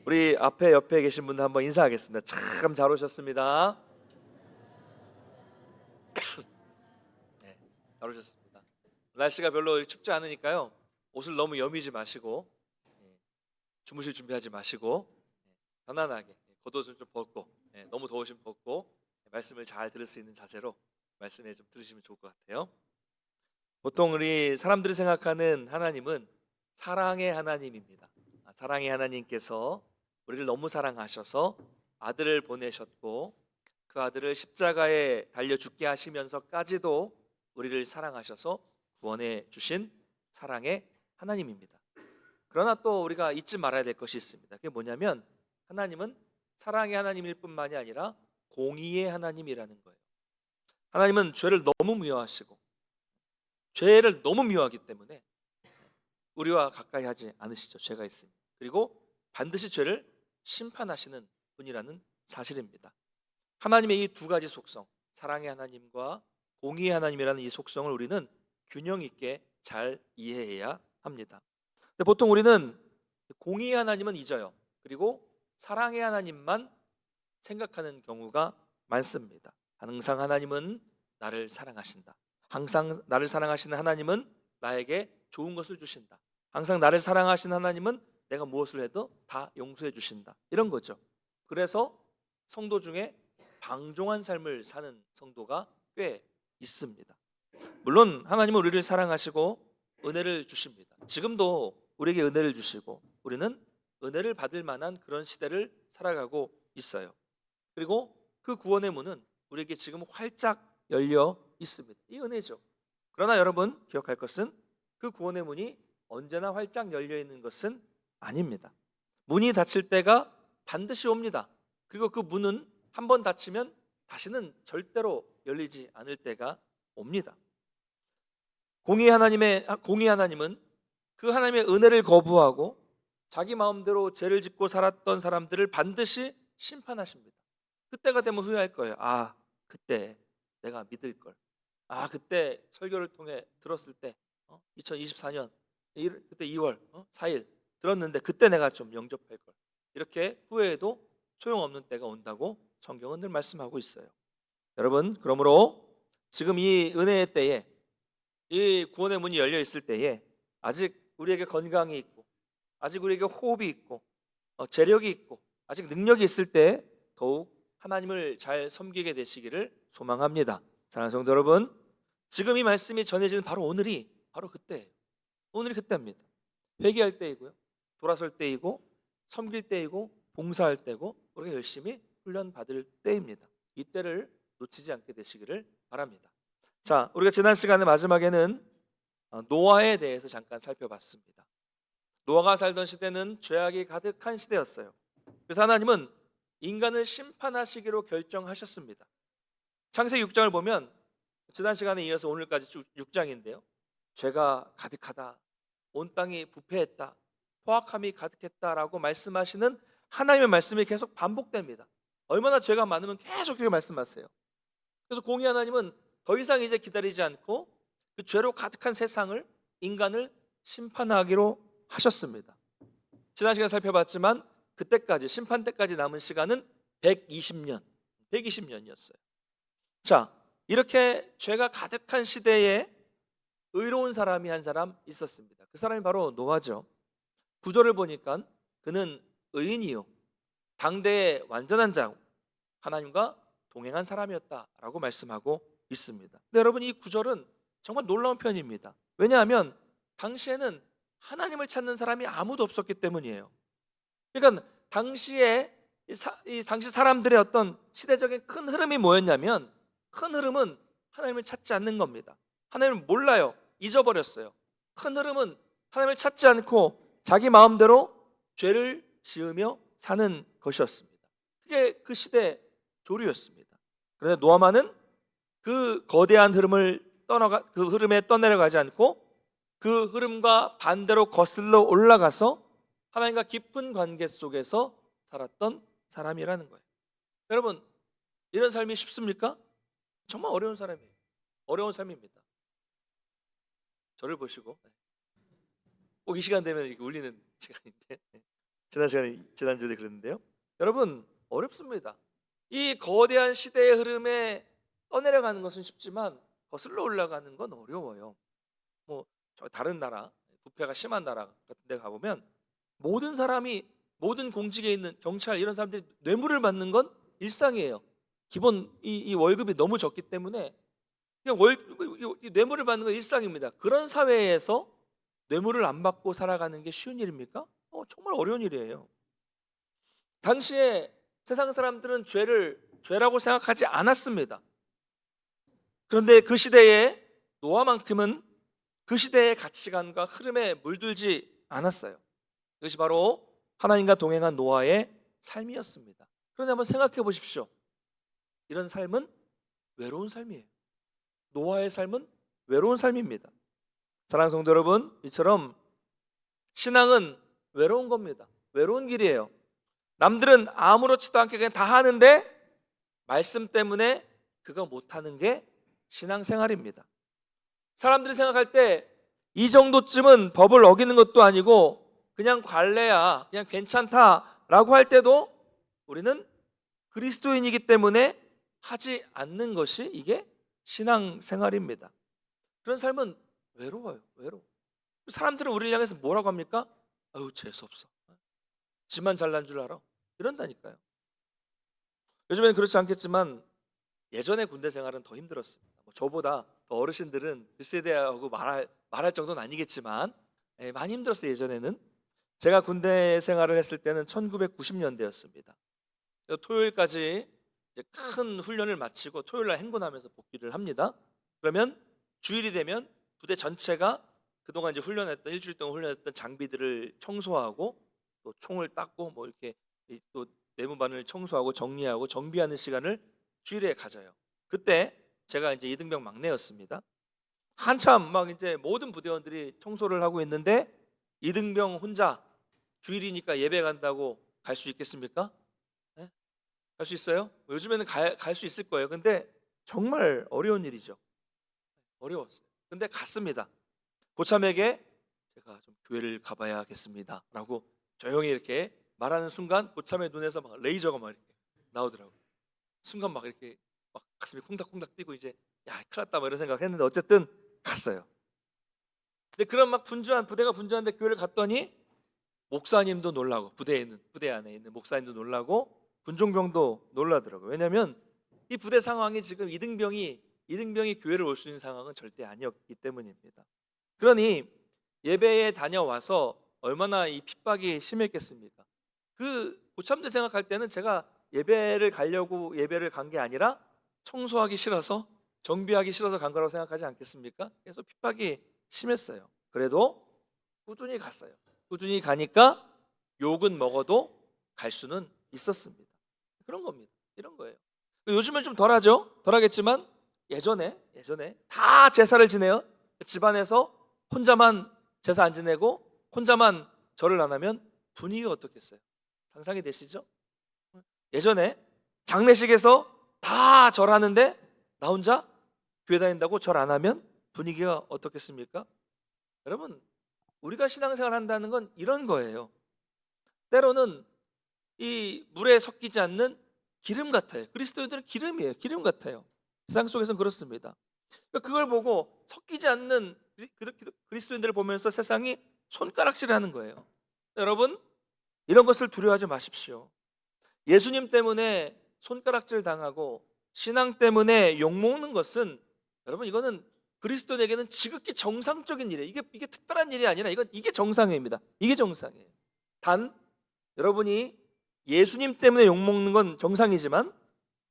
우리 앞에 옆에 계신 분들 한번 인사하겠습니다. 참 잘 오셨습니다. 네, 잘 오셨습니다. 날씨가 별로 춥지 않으니까요. 옷을 너무 여미지 마시고 주무실 준비하지 마시고 편안하게 겉옷을 좀 벗고 너무 더우시면 벗고 말씀을 잘 들을 수 있는 자세로 말씀에 좀 들으시면 좋을 것 같아요. 보통 우리 사람들이 생각하는 하나님은 사랑의 하나님입니다. 사랑의 하나님께서 우리를 너무 사랑하셔서 아들을 보내셨고 그 아들을 십자가에 달려 죽게 하시면서까지도 우리를 사랑하셔서 구원해 주신 사랑의 하나님입니다. 그러나 또 우리가 잊지 말아야 될 것이 있습니다. 그게 뭐냐면 하나님은 사랑의 하나님일 뿐만이 아니라 공의의 하나님이라는 거예요. 하나님은 죄를 너무 미워하시고 죄를 너무 미워하기 때문에 우리와 가까이 하지 않으시죠. 죄가 있으니. 그리고 반드시 죄를 심판하시는 분이라는 사실입니다. 하나님의 이 두 가지 속성, 사랑의 하나님과 공의의 하나님이라는 이 속성을 우리는 균형 있게 잘 이해해야 합니다. 근데 보통 우리는 공의의 하나님은 잊어요. 그리고 사랑의 하나님만 생각하는 경우가 많습니다. 항상 하나님은 나를 사랑하신다. 항상 나를 사랑하시는 하나님은 나에게 좋은 것을 주신다. 항상 나를 사랑하시는 하나님은 내가 무엇을 해도 다 용서해 주신다. 이런 거죠. 그래서 성도 중에 방종한 삶을 사는 성도가 꽤 있습니다. 물론 하나님은 우리를 사랑하시고 은혜를 주십니다. 지금도 우리에게 은혜를 주시고 우리는 은혜를 받을 만한 그런 시대를 살아가고 있어요. 그리고 그 구원의 문은 우리에게 지금 활짝 열려 있습니다. 이 은혜죠. 그러나 여러분 기억할 것은 그 구원의 문이 언제나 활짝 열려 있는 것은 아닙니다. 문이 닫힐 때가 반드시 옵니다. 그리고 그 문은 한번 닫히면 다시는 절대로 열리지 않을 때가 옵니다. 공의 하나님은 그 하나님의 은혜를 거부하고 자기 마음대로 죄를 짓고 살았던 사람들을 반드시 심판하십니다. 그때가 되면 후회할 거예요. 그때 내가 믿을 걸. 그때 설교를 통해 들었을 때 2024년 그때 2월 4일 들었는데 그때 내가 좀 영접할 걸. 이렇게 후회해도 소용없는 때가 온다고 성경은 늘 말씀하고 있어요. 여러분, 그러므로 지금 이 은혜의 때에 이 구원의 문이 열려 있을 때에 아직 우리에게 건강이 있고 아직 우리에게 호흡이 있고 재력이 있고 아직 능력이 있을 때 더욱 하나님을 잘 섬기게 되시기를 소망합니다. 사랑하는 성도 여러분, 지금 이 말씀이 전해지는 바로 오늘이 바로 그때예요. 오늘이 그때입니다. 회개할 때이고요, 돌아설 때이고, 섬길 때이고, 봉사할 때고, 우리가 열심히 훈련 받을 때입니다. 이 때를 놓치지 않게 되시기를 바랍니다. 자, 우리가 지난 시간의 마지막에는 노아에 대해서 잠깐 살펴봤습니다. 노아가 살던 시대는 죄악이 가득한 시대였어요. 그래서 하나님은 인간을 심판하시기로 결정하셨습니다. 창세기 6장을 보면 지난 시간에 이어서 오늘까지 6장인데요. 죄가 가득하다. 온 땅이 부패했다. 포악함이 가득했다라고 말씀하시는 하나님의 말씀이 계속 반복됩니다. 얼마나 죄가 많으면 계속 그렇게 말씀하세요. 그래서 공의 하나님은 더 이상 이제 기다리지 않고 그 죄로 가득한 세상을 인간을 심판하기로 하셨습니다. 지난 시간 살펴봤지만 그때까지 심판 때까지 남은 시간은 120년이었어요. 자, 이렇게 죄가 가득한 시대에 의로운 사람이 한 사람 있었습니다. 그 사람이 바로 노아죠. 구절을 보니까 그는 의인이요 당대의 완전한 자 하나님과 동행한 사람이었다라고 말씀하고 있습니다. 근데 여러분 이 구절은 정말 놀라운 편입니다. 왜냐하면 당시에는 하나님을 찾는 사람이 아무도 없었기 때문이에요. 그러니까 당시에 당시 사람들의 어떤 시대적인 큰 흐름이 뭐였냐면 큰 흐름은 하나님을 찾지 않는 겁니다. 하나님을 몰라요. 잊어버렸어요. 큰 흐름은 하나님을 찾지 않고 자기 마음대로 죄를 지으며 사는 것이었습니다. 그게 그 시대 조류였습니다. 그런데 노아만은 그 거대한 흐름을 그 흐름에 떠내려가지 않고 그 흐름과 반대로 거슬러 올라가서 하나님과 깊은 관계 속에서 살았던 사람이라는 거예요. 여러분, 이런 삶이 쉽습니까? 정말 어려운 사람이에요. 어려운 삶입니다. 저를 보시고 꼭 이 시간 되면 이렇게 울리는 시간인데 지난주에 그랬는데요. 여러분, 어렵습니다. 이 거대한 시대의 흐름에 떠내려가는 것은 쉽지만 거슬러 올라가는 건 어려워요. 뭐 저 다른 나라, 부패가 심한 나라 같은 데 가보면 모든 사람이, 모든 공직에 있는 경찰 이런 사람들이 뇌물을 받는 건 일상이에요. 기본 이 월급이 너무 적기 때문에 그냥 이 뇌물을 받는 건 일상입니다. 그런 사회에서 뇌물을 안 받고 살아가는 게 쉬운 일입니까? 정말 어려운 일이에요. 당시에 세상 사람들은 죄를 죄라고 생각하지 않았습니다. 그런데 그 시대에 노아만큼은 그 시대의 가치관과 흐름에 물들지 않았어요. 이것이 바로 하나님과 동행한 노아의 삶이었습니다. 그런데 한번 생각해 보십시오. 이런 삶은 외로운 삶이에요. 노아의 삶은 외로운 삶입니다. 사랑하는 성도 여러분, 이처럼 신앙은 외로운 겁니다. 외로운 길이에요. 남들은 아무렇지도 않게 그냥 다 하는데 말씀 때문에 그거 못하는 게 신앙생활입니다. 사람들이 생각할 때 이 정도쯤은 법을 어기는 것도 아니고 그냥 관례야, 그냥 괜찮다라고 할 때도 우리는 그리스도인이기 때문에 하지 않는 것이 이게 신앙생활입니다. 그런 삶은 외로워요. 외로워. 사람들은 우리를 향해서 뭐라고 합니까? 아유, 재수없어, 지만 잘난 줄 알아, 이런다니까요. 요즘에는 그렇지 않겠지만 예전에 군대 생활은 더 힘들었습니다. 저보다 더 어르신들은 그 세대하고 말할 정도는 아니겠지만 많이 힘들었어요. 예전에는 제가 군대 생활을 했을 때는 1990년대였습니다. 토요일까지 이제 큰 훈련을 마치고 토요일날 행군하면서 복귀를 합니다. 그러면 주일이 되면 부대 전체가 그동안 이제 훈련했던, 일주일 동안 훈련했던 장비들을 청소하고 또 총을 닦고 뭐 이렇게 또 내무반을 청소하고 정리하고 정비하는 시간을 주일에 가져요. 그때 제가 이제 이등병 막내였습니다. 한참 막 이제 모든 부대원들이 청소를 하고 있는데 이등병 혼자 주일이니까 예배 간다고 갈 수 있겠습니까? 네? 갈 수 있어요? 요즘에는 갈 수 있을 거예요. 근데 정말 어려운 일이죠. 어려웠어요. 근데 갔습니다. 고참에게 제가 좀 교회를 가봐야겠습니다 라고 조용히 이렇게 말하는 순간 고참의 눈에서 막 레이저가 막 이렇게 나오더라고요. 순간 막 이렇게 막 가슴이 콩닥콩닥 뛰고 이제 야, 큰일 났다 뭐 이런 생각을 했는데 어쨌든 갔어요. 근데 그런 막 부대가 분주한데 교회를 갔더니 목사님도 놀라고, 부대 안에 있는 목사님도 놀라고 군종병도 놀라더라고요. 왜냐하면 이 부대 상황이 지금 이등병이 교회를 올 수 있는 상황은 절대 아니었기 때문입니다. 그러니 예배에 다녀와서 얼마나 이 핍박이 심했겠습니까? 그 고참들 생각할 때는 제가 예배를 가려고 예배를 간 게 아니라 청소하기 싫어서, 정비하기 싫어서 간 거라고 생각하지 않겠습니까? 그래서 핍박이 심했어요. 그래도 꾸준히 갔어요. 꾸준히 가니까 욕은 먹어도 갈 수는 있었습니다. 그런 겁니다. 이런 거예요. 요즘은 좀 덜하죠. 덜하겠지만 예전에 다 제사를 지내요. 집안에서 혼자만 제사 안 지내고 혼자만 절을 안 하면 분위기가 어떻겠어요? 상상이 되시죠? 예전에 장례식에서 다 절하는데 나 혼자 교회 다닌다고 절 안 하면 분위기가 어떻겠습니까? 여러분, 우리가 신앙생활 한다는 건 이런 거예요. 때로는 이 물에 섞이지 않는 기름 같아요. 그리스도인들은 기름이에요. 기름 같아요. 세상 속에서는 그렇습니다. 그걸 보고 섞이지 않는 그리스도인들을 보면서 세상이 손가락질하는 거예요. 여러분, 이런 것을 두려워하지 마십시오. 예수님 때문에 손가락질 당하고 신앙 때문에 욕먹는 것은, 여러분, 이거는 그리스도인에게는 지극히 정상적인 일이에요. 이게 특별한 일이 아니라 이게 정상입니다. 이게 정상이에요. 단 여러분이 예수님 때문에 욕먹는 건 정상이지만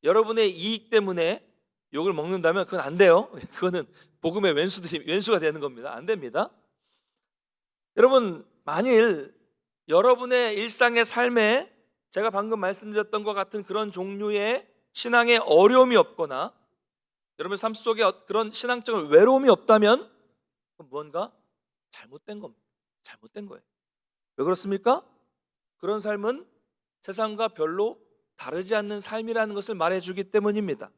여러분의 이익 때문에 욕을 먹는다면 그건 안 돼요. 그거는 복음의 왼수가 되는 겁니다. 안 됩니다. 여러분, 만일 여러분의 일상의 삶에 제가 방금 말씀드렸던 것 같은 그런 종류의 신앙의 어려움이 없거나 여러분 삶 속에 그런 신앙적인 외로움이 없다면 무언가 잘못된 겁니다. 잘못된 거예요. 왜 그렇습니까? 그런 삶은 세상과 별로 다르지 않는 삶이라는 것을 말해주기 때문입니다.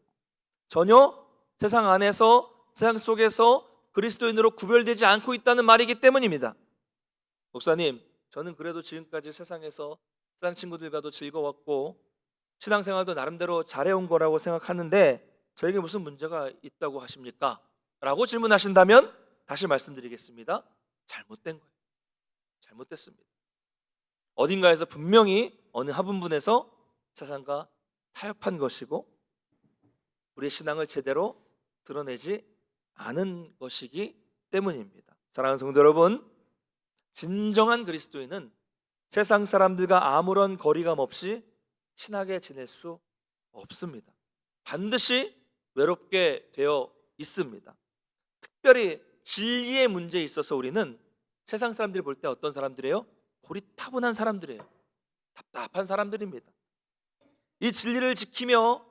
전혀 세상 안에서, 세상 속에서 그리스도인으로 구별되지 않고 있다는 말이기 때문입니다. 목사님, 저는 그래도 지금까지 세상에서 세상 친구들과도 즐거웠고 신앙생활도 나름대로 잘해온 거라고 생각하는데 저에게 무슨 문제가 있다고 하십니까? 라고 질문하신다면 다시 말씀드리겠습니다. 잘못된 거예요. 잘못됐습니다. 어딘가에서 분명히 어느 한 부분에서 세상과 타협한 것이고 우리의 신앙을 제대로 드러내지 않은 것이기 때문입니다. 사랑하는 성도 여러분, 진정한 그리스도인은 세상 사람들과 아무런 거리감 없이 친하게 지낼 수 없습니다. 반드시 외롭게 되어 있습니다. 특별히 진리의 문제에 있어서 우리는 세상 사람들이 볼 때 어떤 사람들이에요? 고리타분한 사람들이에요. 답답한 사람들입니다. 이 진리를 지키며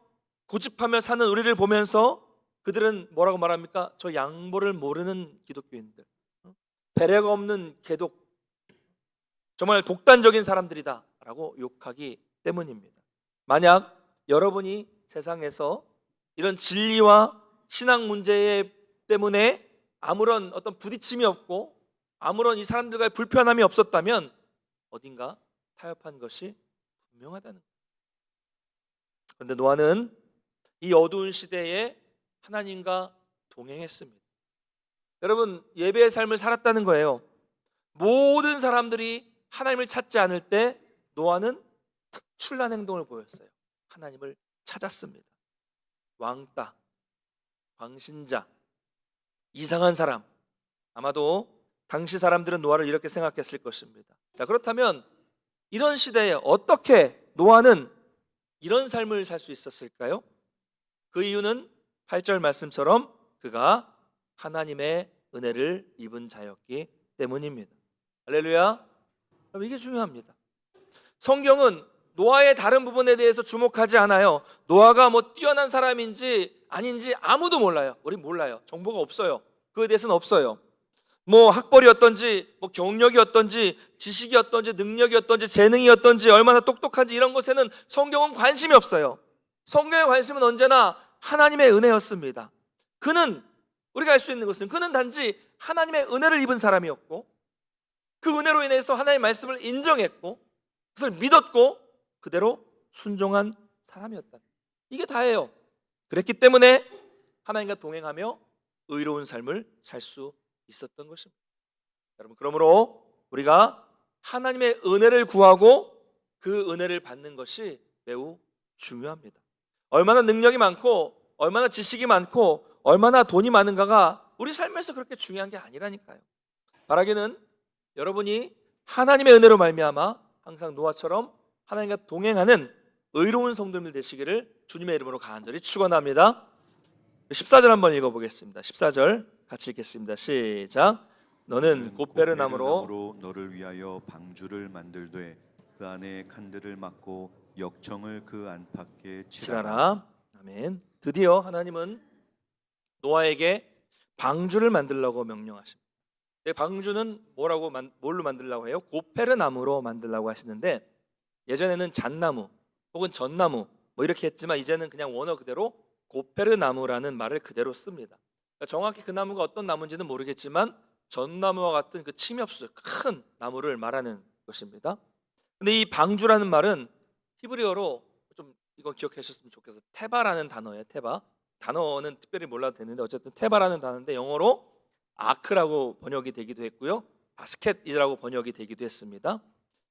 고집하며 사는 우리를 보면서 그들은 뭐라고 말합니까? 저 양보를 모르는 기독교인들, 배려가 없는 개독, 정말 독단적인 사람들이다 라고 욕하기 때문입니다. 만약 여러분이 세상에서 이런 진리와 신앙 문제 때문에 아무런 어떤 부딪힘이 없고 아무런 이 사람들과의 불편함이 없었다면 어딘가 타협한 것이 분명하다는 거예요. 그런데 노아는 이 어두운 시대에 하나님과 동행했습니다. 여러분, 예배의 삶을 살았다는 거예요. 모든 사람들이 하나님을 찾지 않을 때 노아는 특출난 행동을 보였어요. 하나님을 찾았습니다. 왕따, 광신자, 이상한 사람. 아마도 당시 사람들은 노아를 이렇게 생각했을 것입니다. 자, 그렇다면 이런 시대에 어떻게 노아는 이런 삶을 살 수 있었을까요? 그 이유는 8절 말씀처럼 그가 하나님의 은혜를 입은 자였기 때문입니다. 할렐루야. 그럼 이게 중요합니다. 성경은 노아의 다른 부분에 대해서 주목하지 않아요. 노아가 뭐 뛰어난 사람인지 아닌지 아무도 몰라요. 우린 몰라요. 정보가 없어요. 그에 대해서는 없어요. 뭐 학벌이 어떤지, 뭐 경력이 어떤지, 지식이 어떤지, 능력이 어떤지, 재능이 어떤지, 얼마나 똑똑한지 이런 것에는 성경은 관심이 없어요. 성경의 관심은 언제나 하나님의 은혜였습니다. 그는, 우리가 알 수 있는 것은 그는 단지 하나님의 은혜를 입은 사람이었고 그 은혜로 인해서 하나님의 말씀을 인정했고 그것을 믿었고 그대로 순종한 사람이었다. 이게 다예요. 그랬기 때문에 하나님과 동행하며 의로운 삶을 살 수 있었던 것입니다. 여러분, 그러므로 우리가 하나님의 은혜를 구하고 그 은혜를 받는 것이 매우 중요합니다. 얼마나 능력이 많고 얼마나 지식이 많고 얼마나 돈이 많은가가 우리 삶에서 그렇게 중요한 게 아니라니까요. 바라기는 여러분이 하나님의 은혜로 말미암아 항상 노아처럼 하나님과 동행하는 의로운 성도들 되시기를 주님의 이름으로 간절히 축원합니다. 14절 한번 읽어보겠습니다. 14절 같이 읽겠습니다. 시작. 너는 곱베르나무로 너를 위하여 방주를 만들되 그 안에 칸들을 막고 역청을 그 안팎에 칠하라. 아멘. 드디어 하나님은 노아에게 방주를 만들라고 명령하십니다. 방주는 뭘로 만들라고 해요? 곱베르나무로 만들라고 하시는데 예전에는 잣나무 혹은 전나무 뭐 이렇게 했지만 이제는 그냥 원어 그대로 곱베르나무라는 말을 그대로 씁니다. 그러니까 정확히 그 나무가 어떤 나무인지는 모르겠지만 전나무와 같은 그 침이 없어요. 큰 나무를 말하는 것입니다. 근데 이 방주라는 말은 히브리어로 좀 이건 기억하셨으면 좋겠어요. 테바라는 단어예요. 테바. 단어는 특별히 몰라도 되는데 어쨌든 테바라는 단어인데 영어로 아크라고 번역이 되기도 했고요. 바스켓이라고 번역이 되기도 했습니다.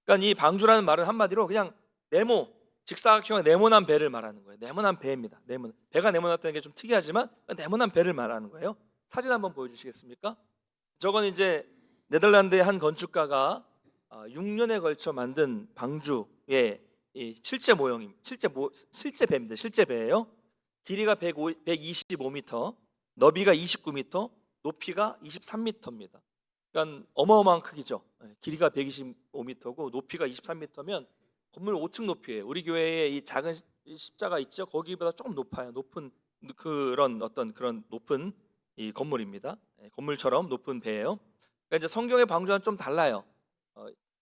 그러니까 이 방주라는 말은 한마디로 그냥 네모, 직사각형의 네모난 배를 말하는 거예요. 네모난 배입니다. 배가 네모났다는 게 좀 특이하지만 네모난 배를 말하는 거예요. 사진 한번 보여주시겠습니까? 저건 이제 네덜란드의 한 건축가가 6년에 걸쳐 만든 방주의 실제 모형임, 실제 배입니다. 실제 배예요. 길이가 125m, 너비가 29m, 높이가 23m입니다. 그러니까 어마어마한 크기죠. 길이가 125m고 높이가 23m면 건물 5층 높이에요. 우리 교회에 이 작은 십자가 있죠. 거기보다 조금 높아요. 높은 그런 높은 이 건물입니다. 건물처럼 높은 배예요. 그러니까 이제 성경의 방주와는 좀 달라요.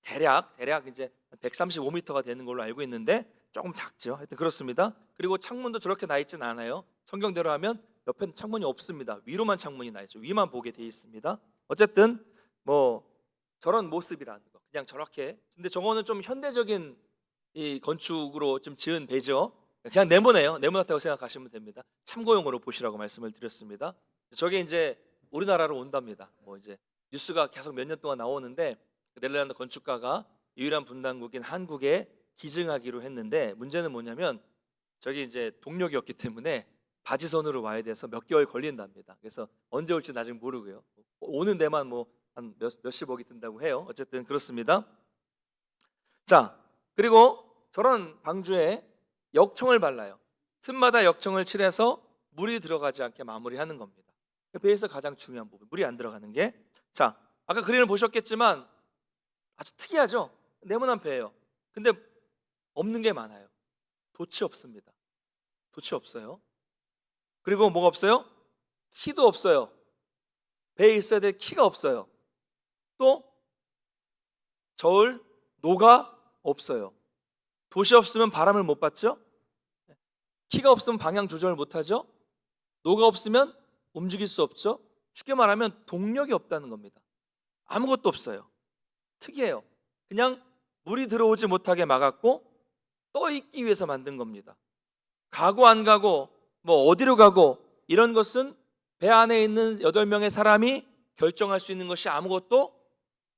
대략 이제 135m가 되는 걸로 알고 있는데 조금 작죠. 하여튼 그렇습니다. 그리고 창문도 저렇게 나 있지는 않아요. 성경대로 하면 옆에는 창문이 없습니다. 위로만 창문이 나 있죠. 위만 보게 돼 있습니다. 어쨌든 뭐 저런 모습이라는 거, 그냥 저렇게. 근데 저거는 좀 현대적인 이 건축으로 좀 지은 배죠. 그냥 네모네요. 네모났다고 생각하시면 됩니다. 참고용으로 보시라고 말씀을 드렸습니다. 저게 이제 우리나라로 온답니다. 뭐 이제 뉴스가 계속 몇 년 동안 나오는데 네덜란드 건축가가 유일한 분단국인 한국에 기증하기로 했는데 문제는 뭐냐면 저기 이제 동력이 없기 때문에 바지선으로 와야 돼서 몇 개월 걸린답니다. 그래서 언제 올지는 아직 모르고요. 오는 데만 뭐 한 몇십억이 든다고 해요. 어쨌든 그렇습니다. 자, 그리고 저런 방주에 역청을 발라요. 틈마다 역청을 칠해서 물이 들어가지 않게 마무리하는 겁니다. 배에서 가장 중요한 부분, 물이 안 들어가는 게. 자, 아까 그림을 보셨겠지만 아주 특이하죠? 네모난 배예요. 근데 없는 게 많아요. 돛이 없습니다. 돛이 없어요. 그리고 뭐가 없어요? 키도 없어요. 배에 있어야 될 키가 없어요. 또 저울, 노가 없어요. 돛이 없으면 바람을 못 받죠? 키가 없으면 방향 조절을 못 하죠? 노가 없으면 움직일 수 없죠? 쉽게 말하면 동력이 없다는 겁니다. 아무것도 없어요. 특이해요. 그냥 물이 들어오지 못하게 막았고 떠 있기 위해서 만든 겁니다. 가고 안 가고 뭐 어디로 가고 이런 것은 배 안에 있는 8명의 사람이 결정할 수 있는 것이 아무것도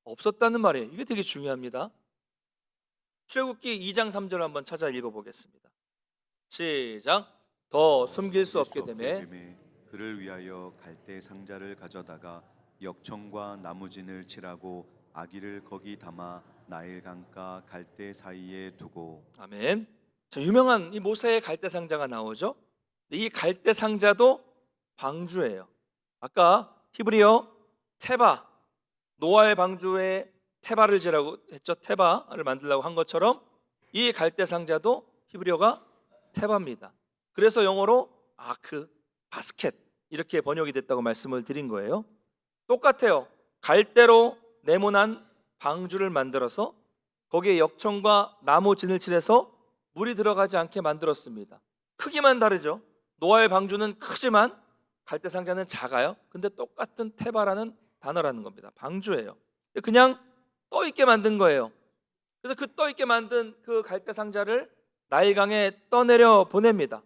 없었다는 말이에요. 이게 되게 중요합니다. 출애굽기 2장 3절 한번 찾아 읽어보겠습니다. 시작. 더 숨길 수 없게 되매 그를 위하여 갈대 상자를 가져다가 역청과 나무진을 칠하고 아기를 거기 담아 나일 강가 갈대 사이에 두고. 아멘. 자, 유명한 이 모세의 갈대 상자가 나오죠. 이 갈대 상자도 방주예요. 아까 히브리어 테바, 노아의 방주에 테바를 지라고 했죠. 테바를 만들려고 한 것처럼 이 갈대 상자도 히브리어가 테바입니다. 그래서 영어로 아크, 바스켓 이렇게 번역이 됐다고 말씀을 드린 거예요. 똑같아요. 갈대로 네모난 방주를 만들어서 거기에 역청과 나무 진을 칠해서 물이 들어가지 않게 만들었습니다. 크기만 다르죠. 노아의 방주는 크지만 갈대 상자는 작아요. 근데 똑같은 테바라는 단어라는 겁니다. 방주예요. 그냥 떠 있게 만든 거예요. 그래서 그 떠 있게 만든 그 갈대 상자를 나일강에 떠내려 보냅니다.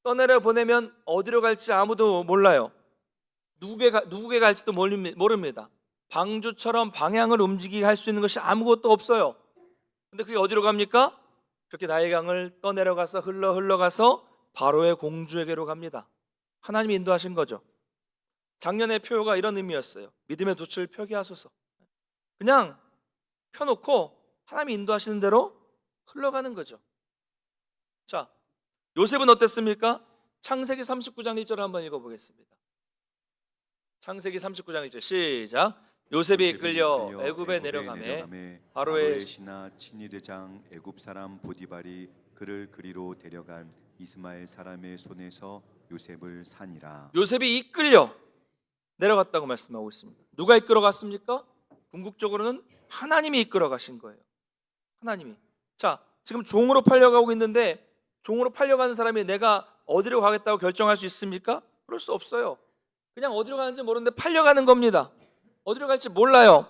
떠내려 보내면 어디로 갈지 아무도 몰라요. 누구게 갈지도 모릅니다. 방주처럼 방향을 움직이게 할 수 있는 것이 아무것도 없어요. 근데 그게 어디로 갑니까? 그렇게 나일강을 떠내려가서 흘러가서 바로의 공주에게로 갑니다. 하나님이 인도하신 거죠. 작년의 표가 이런 의미였어요. 믿음의 돛을 펴게 하소서. 그냥 펴놓고 하나님이 인도하시는 대로 흘러가는 거죠. 자, 요셉은 어땠습니까? 창세기 39장 1절을 한번 읽어보겠습니다. 창세기 39장 1절 시작. 요셉이 이끌려 애굽에 내려가매 바로의 신하 친위대장 애굽 사람 보디발이 그를 그리로 데려간 이스마엘 사람의 손에서 요셉을 산이라. 요셉이 이끌려 내려갔다고 말씀하고 있습니다. 누가 이끌어 갔습니까? 궁극적으로는 하나님이 이끌어 가신 거예요. 하나님이. 자, 지금 종으로 팔려가고 있는데 종으로 팔려가는 사람이 내가 어디로 가겠다고 결정할 수 있습니까? 그럴 수 없어요. 그냥 어디로 가는지 모르는데 팔려가는 겁니다. 어디로 갈지 몰라요.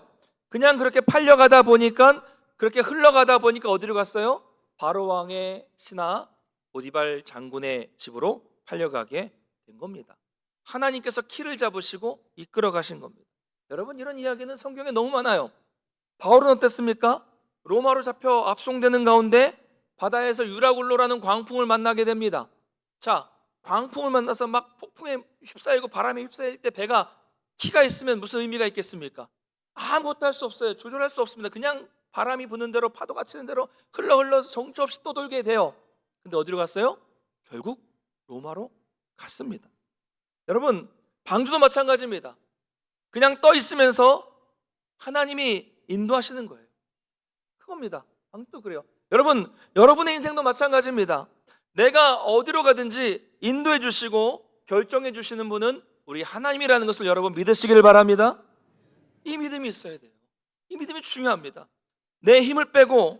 그냥 그렇게 팔려가다 보니까 그렇게 흘러가다 보니까 어디로 갔어요? 바로 왕의 신하 보디발 장군의 집으로 팔려가게 된 겁니다. 하나님께서 키를 잡으시고 이끌어 가신 겁니다. 여러분, 이런 이야기는 성경에 너무 많아요. 바울은 어땠습니까? 로마로 잡혀 압송되는 가운데 바다에서 유라굴로라는 광풍을 만나게 됩니다. 자, 광풍을 만나서 막 폭풍에 휩싸이고 바람에 휩싸일 때 배가 키가 있으면 무슨 의미가 있겠습니까? 아무것도 할 수 없어요. 조절할 수 없습니다. 그냥 바람이 부는 대로 파도가 치는 대로 흘러서 정처 없이 떠돌게 돼요. 근데 어디로 갔어요? 결국 로마로 갔습니다. 여러분, 방주도 마찬가지입니다. 그냥 떠 있으면서 하나님이 인도하시는 거예요. 그겁니다. 방주도 그래요. 여러분, 여러분의 인생도 마찬가지입니다. 내가 어디로 가든지 인도해 주시고 결정해 주시는 분은 우리 하나님이라는 것을 여러분 믿으시길 바랍니다. 이 믿음이 있어야 돼요. 이 믿음이 중요합니다. 내 힘을 빼고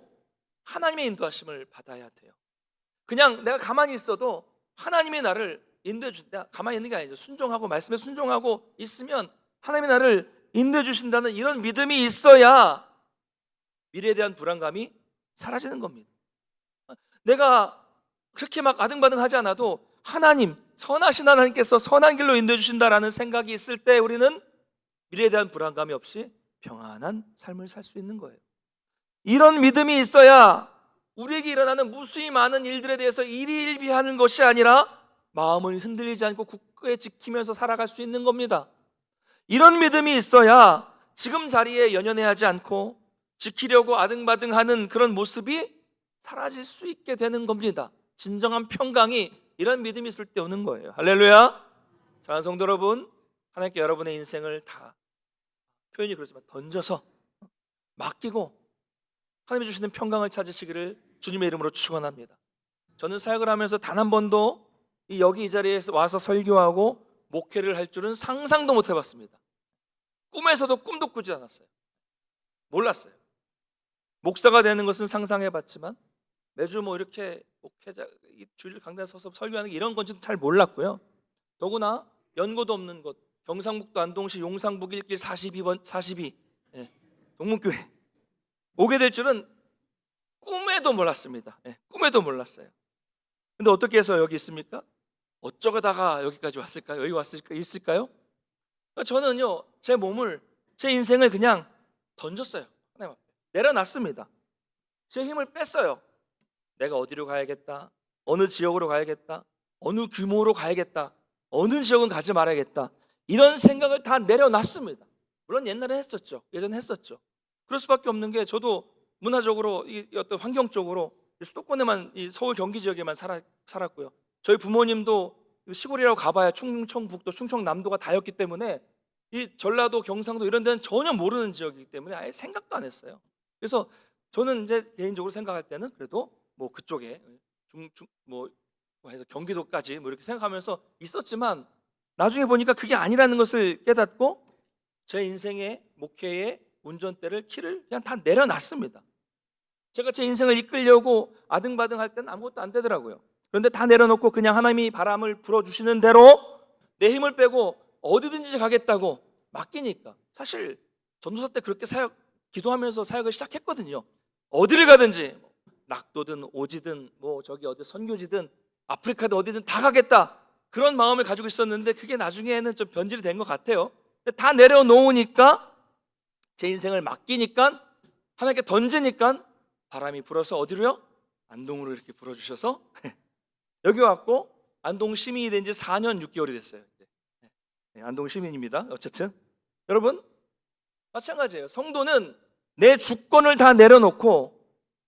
하나님의 인도하심을 받아야 돼요. 그냥 내가 가만히 있어도 하나님이 나를 인도해 준다. 가만히 있는 게 아니죠. 순종하고 말씀에 순종하고 있으면 하나님이 나를 인도해 주신다는 이런 믿음이 있어야 미래에 대한 불안감이 사라지는 겁니다. 내가 그렇게 막 아등바등하지 않아도 하나님, 선하신 하나님께서 선한 길로 인도해 주신다라는 생각이 있을 때 우리는 미래에 대한 불안감이 없이 평안한 삶을 살 수 있는 거예요. 이런 믿음이 있어야 우리에게 일어나는 무수히 많은 일들에 대해서 일희일비하는 것이 아니라 마음을 흔들리지 않고 굳게 지키면서 살아갈 수 있는 겁니다. 이런 믿음이 있어야 지금 자리에 연연해하지 않고 지키려고 아등바등하는 그런 모습이 사라질 수 있게 되는 겁니다. 진정한 평강이 이런 믿음이 있을 때 오는 거예요. 할렐루야. 사랑하는 성도 여러분, 하나님께 여러분의 인생을 다, 표현이 그렇지만 던져서 맡기고 하나님이 주시는 평강을 찾으시기를 주님의 이름으로 축원합니다. 저는 사역을 하면서 단 한 번도 여기 이 자리에 와서 설교하고 목회를 할 줄은 상상도 못 해봤습니다. 꿈에서도 꿈도 꾸지 않았어요. 몰랐어요. 목사가 되는 것은 상상해봤지만 매주 뭐 이렇게 목회자 주일 강단에 서서 설교하는 게 이런 건지도 잘 몰랐고요. 더구나 연고도 없는 곳, 경상북도 안동시 용산북 1길 42번 42 동문교회 오게 될 줄은 꿈에도 몰랐습니다. 꿈에도 몰랐어요. 근데 어떻게 해서 여기 있습니까? 어쩌다가 여기까지 왔을까요? 여기 있을까요? 저는요, 제 몸을, 제 인생을 그냥 던졌어요. 하나님 앞에 내려놨습니다. 제 힘을 뺐어요. 내가 어디로 가야겠다, 어느 지역으로 가야겠다, 어느 규모로 가야겠다, 어느 지역은 가지 말아야겠다, 이런 생각을 다 내려놨습니다. 물론 옛날에 했었죠. 예전에 했었죠. 그럴 수밖에 없는 게 저도 문화적으로 어떤 환경적으로 수도권에만, 이 서울 경기 지역에만 살았고요. 저희 부모님도 시골이라고 가봐야 충청북도, 충청남도가 다였기 때문에 이 전라도, 경상도 이런 데는 전혀 모르는 지역이기 때문에 아예 생각도 안 했어요. 그래서 저는 이제 개인적으로 생각할 때는 그래도 뭐 그쪽에 뭐 해서 경기도까지 뭐 이렇게 생각하면서 있었지만 나중에 보니까 그게 아니라는 것을 깨닫고 제 인생의 목회의 운전대를 키를 그냥 다 내려놨습니다. 제가 제 인생을 이끌려고 아등바등할 때는 아무것도 안 되더라고요. 그런데 다 내려놓고 그냥 하나님이 바람을 불어주시는 대로 내 힘을 빼고 어디든지 가겠다고 맡기니까, 사실 전도사 때 그렇게 기도하면서 사역을 시작했거든요. 어디를 가든지 낙도든 오지든 뭐 저기 어디 선교지든 아프리카든 어디든 다 가겠다, 그런 마음을 가지고 있었는데 그게 나중에는 좀 변질이 된 것 같아요. 근데 다 내려놓으니까, 제 인생을 맡기니까, 하나님께 던지니까 바람이 불어서 어디로요? 안동으로 이렇게 불어주셔서 여기 왔고 안동 시민이 된 지 4년 6개월이 됐어요. 안동 시민입니다. 어쨌든 여러분 마찬가지예요. 성도는 내 주권을 다 내려놓고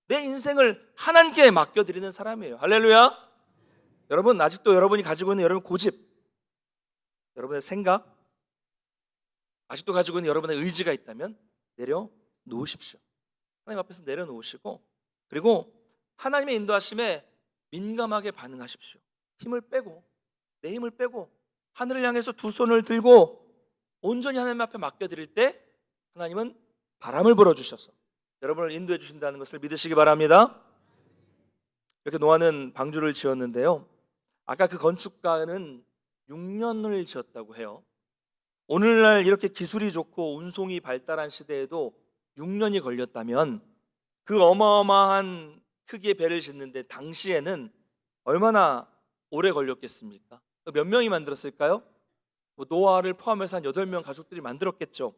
내 인생을 하나님께 맡겨드리는 사람이에요. 할렐루야. 여러분, 아직도 여러분이 가지고 있는 여러분 고집, 여러분의 생각, 아직도 가지고 있는 여러분의 의지가 있다면 내려놓으십시오. 하나님 앞에서 내려놓으시고, 그리고 하나님의 인도하심에 민감하게 반응하십시오. 힘을 빼고, 내 힘을 빼고 하늘을 향해서 두 손을 들고 온전히 하나님 앞에 맡겨드릴 때 하나님은 바람을 불어주셔서 여러분을 인도해 주신다는 것을 믿으시기 바랍니다. 이렇게 노아는 방주를 지었는데요, 아까 그 건축가는 6년을 지었다고 해요. 오늘날 이렇게 기술이 좋고 운송이 발달한 시대에도 6년이 걸렸다면 그 어마어마한 크기의 배를 짓는데 당시에는 얼마나 오래 걸렸겠습니까? 몇 명이 만들었을까요? 노아를 포함해서 한 8명 가족들이 만들었겠죠.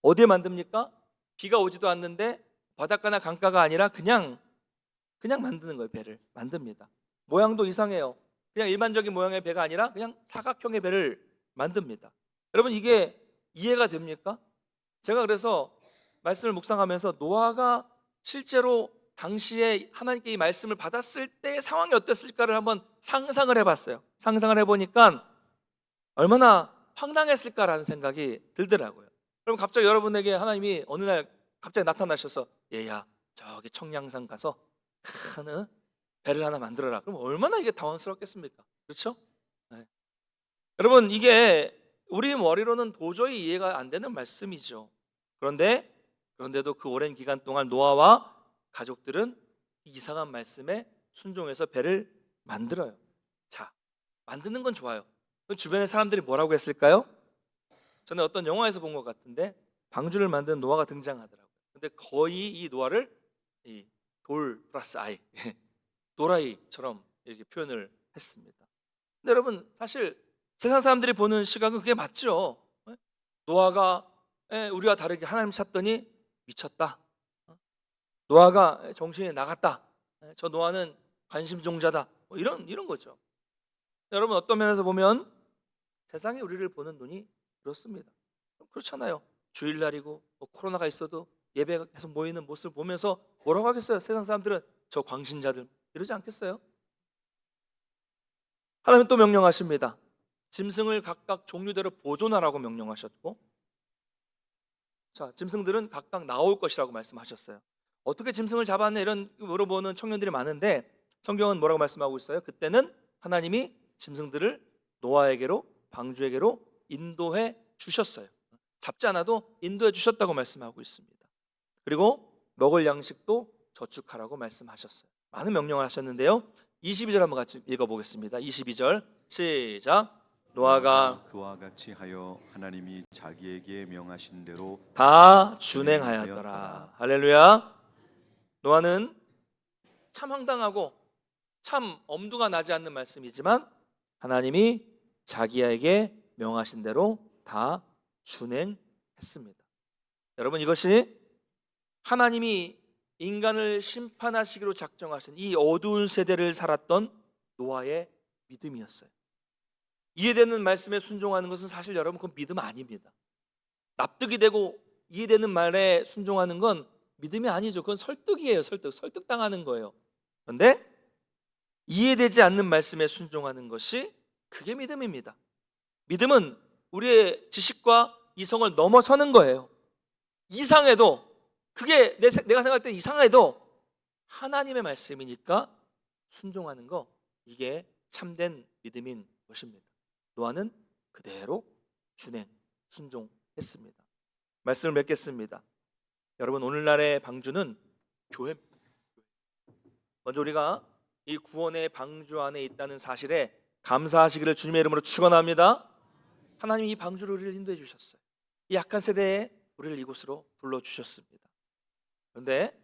어디에 만듭니까? 비가 오지도 않는데 바닷가나 강가가 아니라 그냥 만드는 거예요. 배를 만듭니다. 모양도 이상해요. 그냥 일반적인 모양의 배가 아니라 그냥 사각형의 배를 만듭니다. 여러분, 이게 이해가 됩니까? 제가 그래서 말씀을 묵상하면서 노아가 실제로 당시에 하나님께 이 말씀을 받았을 때 상황이 어땠을까를 한번 상상을 해봤어요. 상상을 해보니까 얼마나 황당했을까라는 생각이 들더라고요. 그럼 갑자기 여러분에게 하나님이 어느 날 갑자기 나타나셔서 얘야 저기 청량산 가서 큰 배를 하나 만들어라. 그럼 얼마나 이게 당황스럽겠습니까? 그렇죠? 네. 여러분, 이게 우리 머리로는 도저히 이해가 안 되는 말씀이죠. 그런데도 그 오랜 기간 동안 노아와 가족들은 이상한 말씀에 순종해서 배를 만들어요. 자, 만드는 건 좋아요. 그 주변의 사람들이 뭐라고 했을까요? 저는 어떤 영화에서 본 것 같은데 방주를 만든 노아가 등장하더라고요. 근데 거의 이 노아를 이 돌 플러스 아이, 도라이처럼 이렇게 표현을 했습니다. 근데 여러분, 사실 세상 사람들이 보는 시각은 그게 맞죠. 노아가 우리와 다르게 하나님 찾더니 미쳤다. 노아가 정신이 나갔다. 저 노아는 관심종자다. 뭐 이런 거죠. 여러분, 어떤 면에서 보면 세상이 우리를 보는 눈이 그렇습니다. 그렇잖아요. 주일날이고 뭐 코로나가 있어도 예배가 계속 모이는 모습을 보면서 뭐라고 하겠어요? 세상 사람들은 저 광신자들 이러지 않겠어요? 하나님은 또 명령하십니다. 짐승을 각각 종류대로 보존하라고 명령하셨고, 자, 짐승들은 각각 나올 것이라고 말씀하셨어요. 어떻게 짐승을 잡았냐 이런 물어보는 청년들이 많은데 성경은 뭐라고 말씀하고 있어요? 그때는 하나님이 짐승들을 노아에게로, 방주에게로 인도해 주셨어요. 잡지 않아도 인도해 주셨다고 말씀하고 있습니다. 그리고 먹을 양식도 저축하라고 말씀하셨어요. 많은 명령을 하셨는데요. 22절 한번 같이 읽어보겠습니다. 22절 시작. 노아가 그와 같이 하여 하나님이 자기에게 명하신 대로 다 준행하였더라. 할렐루야. 노아는 참 황당하고 참 엄두가 나지 않는 말씀이지만 하나님이 자기에게 명하신 대로 다 준행했습니다. 여러분, 이것이 하나님이 인간을 심판하시기로 작정하신 이 어두운 세대를 살았던 노아의 믿음이었어요. 이해되는 말씀에 순종하는 것은 사실 여러분 그건 믿음 아닙니다. 납득이 되고 이해되는 말에 순종하는 건 믿음이 아니죠. 그건 설득이에요. 설득당하는 거예요. 그런데 이해되지 않는 말씀에 순종하는 것이 그게 믿음입니다. 믿음은 우리의 지식과 이성을 넘어서는 거예요. 이상해도, 그게 내가 생각할 때 이상해도 하나님의 말씀이니까 순종하는 거, 이게 참된 믿음인 것입니다. 노아는 그대로 순종했습니다. 말씀을 맺겠습니다. 여러분, 오늘날의 방주는 교회입니다. 먼저 우리가 이 구원의 방주 안에 있다는 사실에 감사하시기를 주님의 이름으로 축원합니다. 하나님이 이 방주를 우리를 인도해 주셨어요. 이 약한 세대에 우리를 이곳으로 불러주셨습니다. 그런데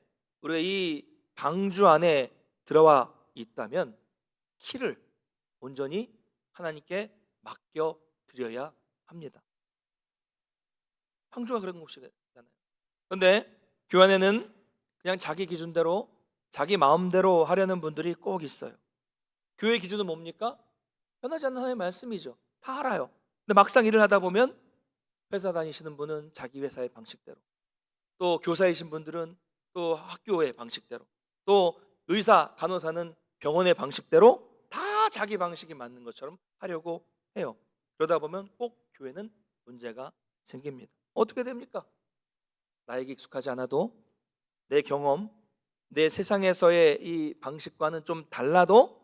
우리가 이 방주 안에 들어와 있다면 키를 온전히 하나님께 맡겨드려야 합니다. 방주가 그런 곳이잖아요. 그런데 교회 안에는 그냥 자기 기준대로 자기 마음대로 하려는 분들이 꼭 있어요. 교회 기준은 뭡니까? 변하지 않는 하나님의 말씀이죠. 다 알아요. 근데 막상 일을 하다 보면 회사 다니시는 분은 자기 회사의 방식대로, 또 교사이신 분들은 또 학교의 방식대로, 또 의사, 간호사는 병원의 방식대로 다 자기 방식이 맞는 것처럼 하려고 해요. 그러다 보면 꼭 교회는 문제가 생깁니다. 어떻게 됩니까? 나에게 익숙하지 않아도 내 경험, 내 세상에서의 이 방식과는 좀 달라도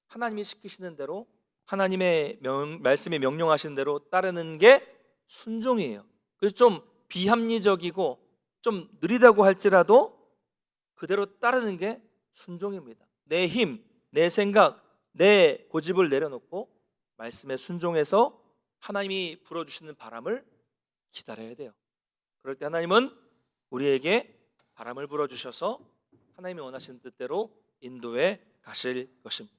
하나님이 시키시는 대로, 하나님의 말씀이 명령하시는 대로 따르는 게 순종이에요. 그래서 좀 비합리적이고 좀 느리다고 할지라도 그대로 따르는 게 순종입니다. 내 힘, 내 생각, 내 고집을 내려놓고 말씀에 순종해서 하나님이 불어주시는 바람을 기다려야 돼요. 그럴 때 하나님은 우리에게 바람을 불어주셔서 하나님이 원하시는 뜻대로 인도해 가실 것입니다.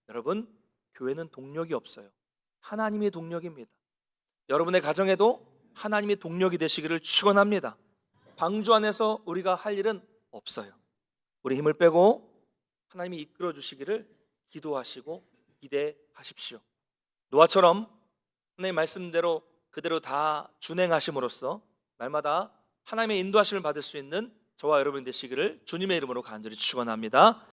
여러분, 교회는 동력이 없어요. 하나님이 동력입니다. 여러분의 가정에도 하나님이 동력이 되시기를 축원합니다. 방주 안에서 우리가 할 일은 없어요. 우리 힘을 빼고 하나님이 이끌어 주시기를 기도하시고 기대하십시오. 노아처럼 하나님의 말씀대로 그대로 다 준행하심으로써 날마다 하나님의 인도하심을 받을 수 있는 저와 여러분 되시기를 주님의 이름으로 간절히 축원합니다.